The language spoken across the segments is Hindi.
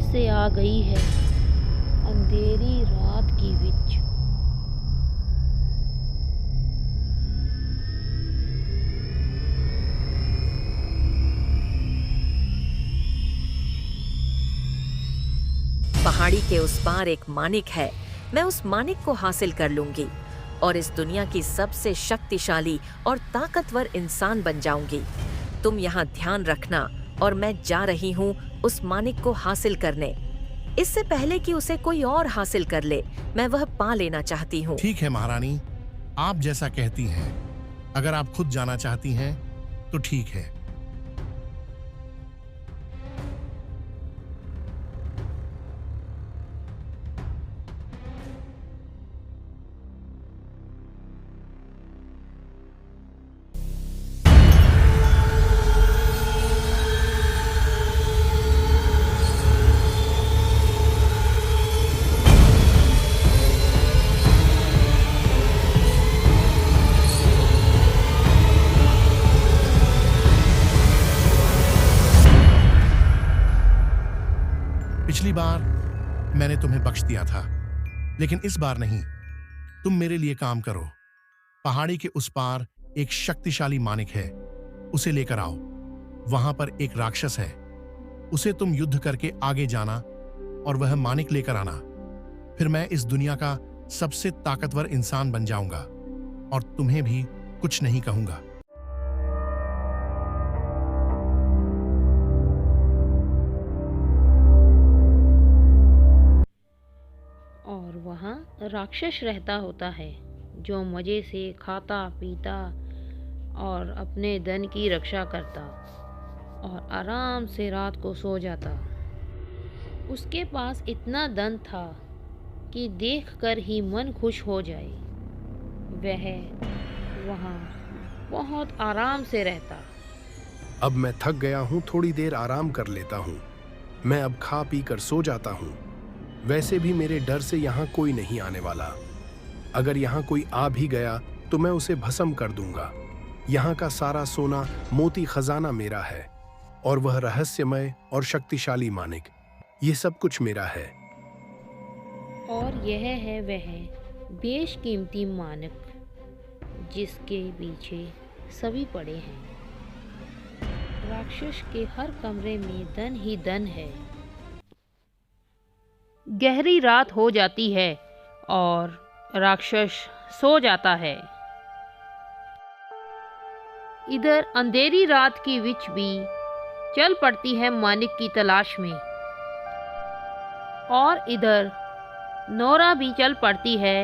से आ गई है अंधेरी रात की विच। पहाड़ी के उस पार एक मानिक है। मैं उस मानिक को हासिल कर लूंगी और इस दुनिया की सबसे शक्तिशाली और ताकतवर इंसान बन जाऊंगी। तुम यहाँ ध्यान रखना और मैं जा रही हूँ उस मानिक को हासिल करने। इससे पहले कि उसे कोई और हासिल कर ले, मैं वह पा लेना चाहती हूँ। ठीक है महारानी, आप जैसा कहती हैं। अगर आप खुद जाना चाहती हैं तो ठीक है। पिछली बार मैंने तुम्हें बख्श दिया था, लेकिन इस बार नहीं। तुम मेरे लिए काम करो। पहाड़ी के उस पार एक शक्तिशाली मानिक है, उसे लेकर आओ। वहां पर एक राक्षस है, उसे तुम युद्ध करके आगे जाना और वह मानिक लेकर आना। फिर मैं इस दुनिया का सबसे ताकतवर इंसान बन जाऊंगा और तुम्हें भी कुछ नहीं कहूंगा। और वहाँ राक्षस रहता होता है जो मज़े से खाता पीता और अपने धन की रक्षा करता और आराम से रात को सो जाता। उसके पास इतना धन था कि देखकर ही मन खुश हो जाए। वह वहाँ बहुत आराम से रहता। अब मैं थक गया हूँ, थोड़ी देर आराम कर लेता हूँ। मैं अब खा पी कर सो जाता हूँ। वैसे भी मेरे डर से यहाँ कोई नहीं आने वाला। अगर यहाँ कोई आ भी गया तो मैं उसे भस्म कर दूंगा। यहाँ का सारा सोना मोती खजाना मेरा है और वह रहस्यमय और शक्तिशाली मानिक, ये सब कुछ मेरा है। और यह है वह बेशकीमती मानक जिसके पीछे सभी पड़े हैं। राक्षस के हर कमरे में धन ही धन है। गहरी रात हो जाती है और राक्षस सो जाता है। इधर अंधेरी रात की विच भी चल पड़ती है मानिक की तलाश में और इधर नोरा भी चल पड़ती है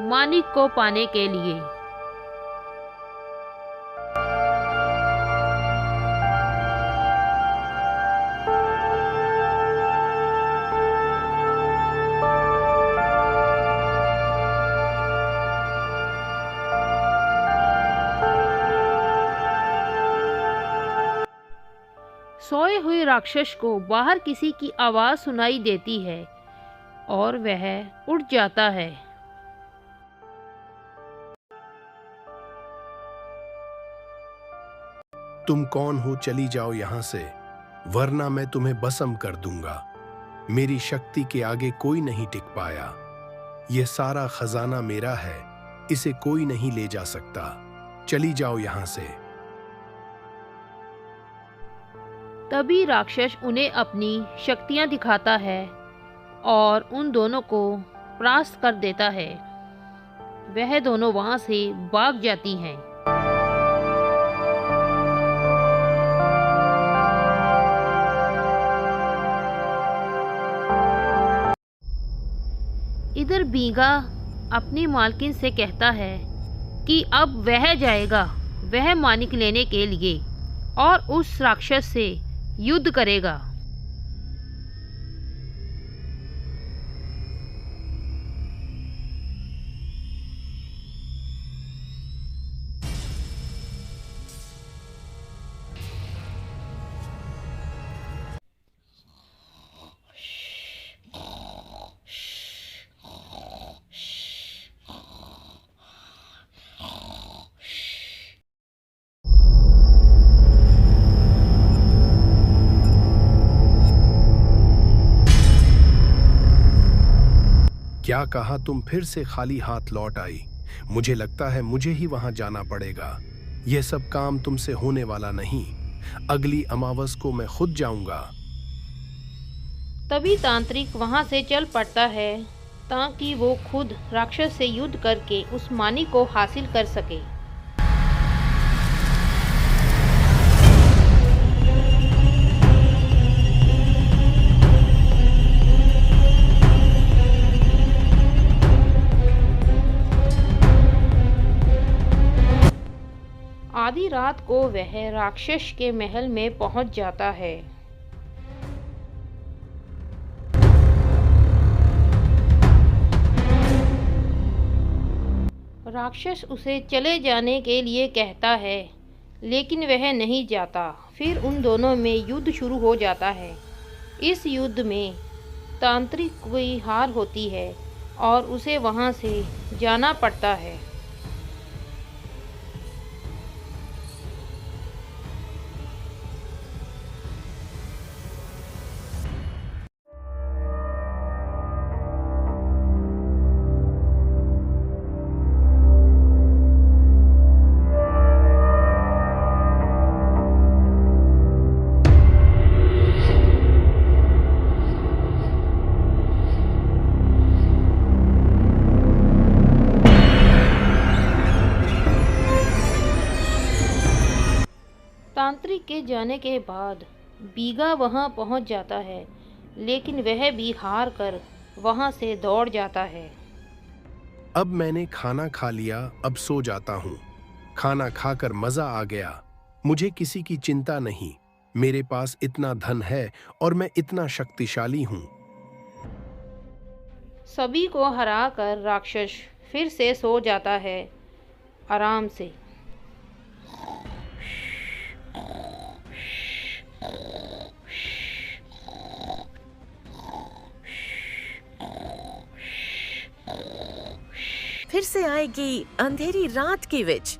मानिक को पाने के लिए। सोए हुए राक्षस को बाहर किसी की आवाज सुनाई देती है और वह उठ जाता है। तुम कौन हो? चली जाओ यहाँ से, वरना मैं तुम्हें भस्म कर दूंगा। मेरी शक्ति के आगे कोई नहीं टिक पाया। यह सारा खजाना मेरा है, इसे कोई नहीं ले जा सकता। चली जाओ यहाँ से। तभी राक्षस उन्हें अपनी शक्तियां दिखाता है और उन दोनों को परास्त कर देता है। वह दोनों वहां से भाग जाती हैं। इधर बीगा अपनी मालकिन से कहता है कि अब वह जाएगा वह मानिक लेने के लिए और उस राक्षस से युद्ध करेगा। क्या कहा, तुम फिर से खाली हाथ लौट आई। मुझे लगता है मुझे ही वहां जाना पड़ेगा। यह सब काम तुमसे होने वाला नहीं। अगली अमावस को मैं खुद जाऊंगा। तभी तांत्रिक वहां से चल पड़ता है ताकि वो खुद राक्षस से युद्ध करके उस मानिक को हासिल कर सके। आधी रात को वह राक्षस के महल में पहुंच जाता है। राक्षस उसे चले जाने के लिए कहता है, लेकिन वह नहीं जाता। फिर उन दोनों में युद्ध शुरू हो जाता है। इस युद्ध में तांत्रिक की हार होती है और उसे वहां से जाना पड़ता है। तांत्रिक के जाने के बाद बीगा वहां पहुंच जाता है, लेकिन वह भी हार कर वहां से दौड़ जाता है। अब मैंने खाना खा लिया, अब सो जाता हूँ। खाना खाकर मजा आ गया। मुझे किसी की चिंता नहीं। मेरे पास इतना धन है और मैं इतना शक्तिशाली हूँ। सभी को हराकर राक्षस फिर से सो जाता है आराम से। फिर से आएगी अंधेरी रात की विच।